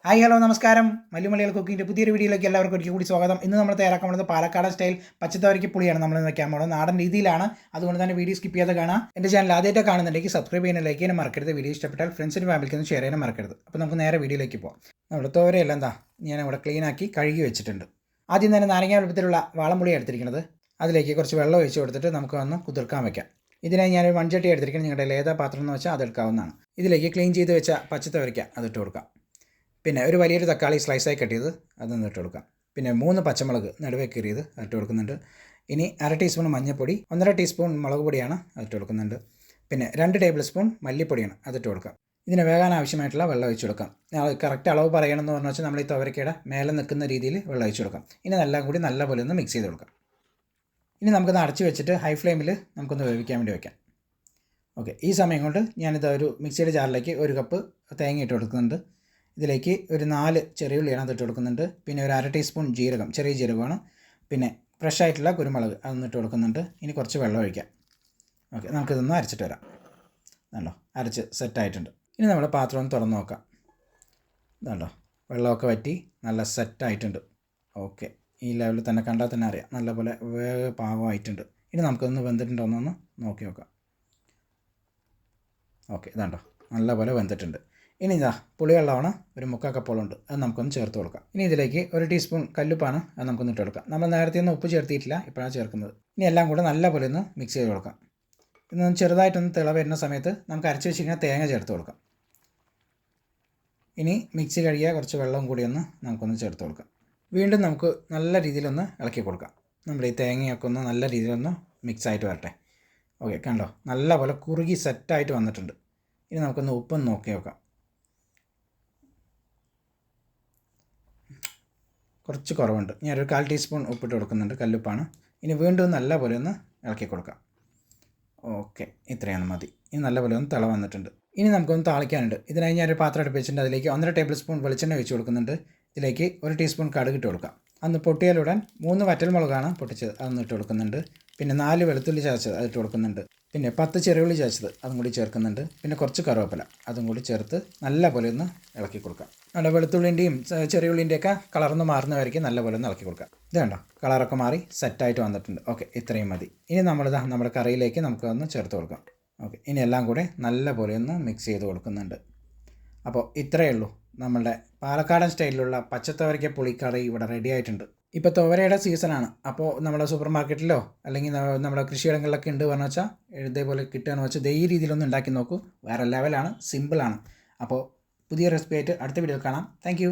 Hi hello നമസ്കാരം. മല്ലുമലയാളി കുക്കിങ്ങിൻ്റെ പുതിയൊരു വീഡിയോയിലേക്ക് എല്ലാവർക്കും ഒരിക്കൽ കൂടി സ്വാഗതം. ഇന്ന് നമ്മൾ തയ്യാറാക്കാൻ പോകുന്നത് പാലക്കാടൻ സ്റ്റൈൽ പച്ചത്തവരയ്ക്ക് പുളിയാണ് നമ്മൾ വയ്ക്കാൻ പോകുന്നത്. നാടൻ രീതിയിലാണ്, അതുകൊണ്ട് തന്നെ വീഡിയോ സ്കിപ്പ് ചെയ്യാതെ കാണാം. എൻ്റെ ചാനൽ ആദ്യമായിട്ട് കാണുന്നുണ്ടെങ്കിൽ സബ്സ്ക്രൈബ് ചെയ്യാനും ലൈക്ക് ചെയ്യാനും മറക്കരുത്. വീഡിയോ ഇഷ്ടപ്പെട്ടാൽ ഫ്രണ്ട്സിനും ഫാമിലിക്കൊന്നും ഷെയർ ചെയ്യാനും മറക്കരുത്. അപ്പോൾ നമുക്ക് നേരെ വീഡിയോയിലേക്ക് പോകാം. നമ്മുടെ തോരയെല്ലാം ഞാൻ ഇവിടെ ക്ലീനാക്കി കഴുകി വെച്ചിട്ടുണ്ട്. ആദ്യം തന്നെ നാരങ്ങ വെളുപ്പത്തിലുള്ള വാളംപുളി എടുത്തിരിക്കുന്നത്. അതിലേക്ക് കുറച്ച് വെള്ളം ഒഴിച്ച് കൊടുത്തിട്ട് നമുക്ക് ഒന്ന് കുതിർക്കാൻ വയ്ക്കാം. ഇതിനായി ഞാനൊരു മൺചട്ടി എടുത്തിരിക്കുന്നത്. നിങ്ങളുടെ ഏതാ പാത്രം എന്ന് വെച്ചാൽ അതെടുക്കാവുന്നതാണ്. ഇതിലേക്ക് ക്ലീൻ ചെയ്ത് വെച്ച പച്ചത്തവരയ്ക്ക അതിട്ട് കൊടുക്കാം. പിന്നെ ഒരു വലിയൊരു തക്കാളി സ്ലൈസായി കട്ട് ചെയ്ത് അതൊന്ന് ഇട്ട് കൊടുക്കാം. പിന്നെ 3 പച്ചമുളക് നടുവേ കീറിയത് അതിട്ട് കൊടുക്കുന്നുണ്ട്. ഇനി 1/2 ടീസ്പൂൺ മഞ്ഞൾപ്പൊടി, 1.5 ടീസ്പൂൺ മുളക് പൊടിയാണ് അതിട്ട് കൊടുക്കുന്നുണ്ട്. പിന്നെ 2 ടേബിൾ സ്പൂൺ മല്ലിപ്പൊടിയാണ് അതിട്ട് കൊടുക്കാം. ഇതിന് വേകാൻ ആവശ്യമായിട്ടുള്ള വെള്ളം ഒഴിച്ച് കൊടുക്കാം. കറക്റ്റ് അളവ് പറയണമെന്ന് പറഞ്ഞു വെച്ചാൽ നമ്മൾ ഈ തുവരക്കയുടെ മേലെ നിൽക്കുന്ന രീതിയിൽ വെള്ളം ഒഴിച്ച് കൊടുക്കാം. ഇനി എല്ലാം കൂടി നല്ലപോലെ ഒന്ന് മിക്സ് ചെയ്ത് കൊടുക്കാം. ഇനി നമുക്കൊന്ന് അടച്ച് വെച്ചിട്ട് ഹൈ ഫ്ലെയിമിൽ നമുക്കൊന്ന് വേവിക്കാൻ വേണ്ടി വയ്ക്കാം. ഓക്കെ, ഈ സമയം കൊണ്ട് ഞാനിത് ഒരു മിക്സിയുടെ ജാറിലേക്ക് 1 കപ്പ് തേങ്ങ ഇട്ട് കൊടുക്കുന്നുണ്ട്. ഇതിലേക്ക് ഒരു 4 ചെറിയ ഉള്ളിയാണ് അതിട്ട് കൊടുക്കുന്നുണ്ട്. പിന്നെ ഒരു 1/2 ടീസ്പൂൺ ജീരകം, ചെറിയ ജീരകമാണ്. പിന്നെ ഫ്രഷ് ആയിട്ടുള്ള കുരുമുളക് അതൊന്നിട്ട് കൊടുക്കുന്നുണ്ട്. ഇനി കുറച്ച് വെള്ളം ഒഴിക്കാം. ഓക്കെ, നമുക്കിതൊന്ന് അരച്ചിട്ട് വരാം. ഇതുണ്ടോ, അരച്ച് സെറ്റായിട്ടുണ്ട്. ഇനി നമ്മുടെ പാത്രം ഒന്ന് തുറന്ന് നോക്കാം. ഇതുണ്ടോ, വെള്ളമൊക്കെ വറ്റി നല്ല സെറ്റായിട്ടുണ്ട്. ഓക്കെ, ഈ ലെവലിൽ തന്നെ കണ്ടാൽ തന്നെ അറിയാം നല്ലപോലെ പാകമായിട്ടുണ്ട്. ഇനി നമുക്കൊന്ന് വെന്തിട്ടുണ്ടോ എന്നൊന്ന് നോക്കി നോക്കാം. ഓക്കെ, ഇതുണ്ടോ നല്ലപോലെ വെന്തിട്ടുണ്ട്. ഇനി പുളിവെള്ളമാണ് ഒരു 3/4 കപ്പോളുണ്ട്, അത് നമുക്കൊന്ന് ചേർത്ത് കൊടുക്കാം. ഇനി ഇതിലേക്ക് 1 ടീസ്പൂൺ കല്ലുപ്പാണ്, അത് നമുക്കൊന്ന് ഇട്ട് കൊടുക്കാം. നമ്മൾ നേരത്തെ ഒന്നും ഉപ്പ് ചേർത്തിയിട്ടില്ല, ഇപ്പോഴാണ് ചേർക്കുന്നത്. ഇനി എല്ലാം കൂടെ നല്ലപോലെ ഒന്ന് മിക്സ് ചെയ്ത് കൊടുക്കാം. ഇന്ന് ചെറുതായിട്ടൊന്ന് തിള വരുന്ന സമയത്ത് നമുക്ക് അരച്ച് വെച്ചിരിക്കുന്ന തേങ്ങ ചേർത്ത് കൊടുക്കാം. ഇനി മിക്സി കഴുകിയ കുറച്ച് വെള്ളവും കൂടി നമുക്കൊന്ന് ചേർത്ത് കൊടുക്കാം. വീണ്ടും നമുക്ക് നല്ല രീതിയിലൊന്ന് ഇളക്കി കൊടുക്കാം. നമ്മുടെ ഈ തേങ്ങയൊക്കെ ഒന്ന് നല്ല രീതിയിലൊന്ന് മിക്സ് ആയിട്ട് വരട്ടെ. ഓക്കെ, കണ്ടോ നല്ലപോലെ കുറുകി സെറ്റായിട്ട് വന്നിട്ടുണ്ട്. ഇനി നമുക്കൊന്ന് ഉപ്പൊന്ന് നോക്കി നോക്കാം. കുറച്ച് കുറവുണ്ട്. ഞാനൊരു 1/4 ടീസ്പൂൺ ഉപ്പിട്ട് കൊടുക്കുന്നുണ്ട്, കല്ലുപ്പാണ്. ഇനി വീണ്ടും നല്ലപോലെ ഒന്ന് ഇളക്കി കൊടുക്കാം. ഓക്കെ, ഇത്രയാണ് മതി. ഇനി നല്ലപോലെ ഒന്ന് തിള വന്നിട്ടുണ്ട്. ഇനി നമുക്കൊന്ന് താളിക്കാനുണ്ട്. ഇതിനായി ഞാനൊരു പാത്രം അടുപ്പ് വെച്ചിട്ടുണ്ട്. അതിലേക്ക് 1.5 ടേബിൾ സ്പൂൺ വെളിച്ചെണ്ണ ഒഴിച്ച് കൊടുക്കുന്നുണ്ട്. ഇതിലേക്ക് 1 ടീസ്പൂൺ കടുക് ഇട്ട് കൊടുക്കാം. അന്ന് പൊട്ടിയാലുടൻ 3 വറ്റൽമുളകാണ് പൊട്ടിച്ചത്, അതൊന്ന് ഇട്ട് കൊടുക്കുന്നുണ്ട്. പിന്നെ 4 വെളുത്തുള്ളി ചതച്ചത് അതിട്ട് കൊടുക്കുന്നുണ്ട്. പിന്നെ 10 ചെറിയുള്ളി ചതച്ചത് അതും കൂടി ചേർക്കുന്നുണ്ട്. പിന്നെ കുറച്ച് കറിവേപ്പില അതും കൂടി ചേർത്ത് നല്ലപോലെ ഒന്ന് ഇളക്കി കൊടുക്കാം. നമ്മുടെ വെളുത്തുള്ളിൻ്റെയും ചെറിയുള്ളിൻ്റെയൊക്കെ കളറൊന്ന് മാറുന്നവരേക്കും നല്ലപോലെ ഒന്ന് ഇളക്കി കൊടുക്കാം. ഇത് കണ്ടോ, കളറൊക്കെ മാറി സെറ്റായിട്ട് വന്നിട്ടുണ്ട്. ഓക്കെ, ഇത്രയും മതി. ഇനി നമ്മുടെ കറിയിലേക്ക് നമുക്കൊന്ന് ചേർത്ത് കൊടുക്കാം. ഓക്കെ, ഇനി എല്ലാം കൂടെ നല്ലപോലെ ഒന്ന് മിക്സ് ചെയ്ത് കൊടുക്കുന്നുണ്ട്. അപ്പോൾ ഇത്രയേ ഉള്ളൂ, നമ്മളുടെ പാലക്കാടൻ സ്റ്റൈലിലുള്ള പച്ചത്തവരയ്ക്ക പുളിക്കറി ഇവിടെ റെഡി ആയിട്ടുണ്ട്. ഇപ്പോൾ തുവരയുടെ സീസണാണ്. അപ്പോൾ നമ്മുടെ സൂപ്പർ മാർക്കറ്റിലോ അല്ലെങ്കിൽ നമ്മുടെ കൃഷിയിടങ്ങളിലൊക്കെ ഉണ്ട് പറഞ്ഞു വെച്ചാൽ ഇതേപോലെ കിട്ടുകയെന്ന് വെച്ചാൽ ഈ രീതിയിലൊന്നും ഉണ്ടാക്കി നോക്കൂ. വേറെ ലെവലാണ്, സിമ്പിളാണ്. അപ്പോൾ പുതിയ റെസിപ്പി ആയിട്ട് അടുത്ത വീഡിയോയിൽ കാണാം. താങ്ക്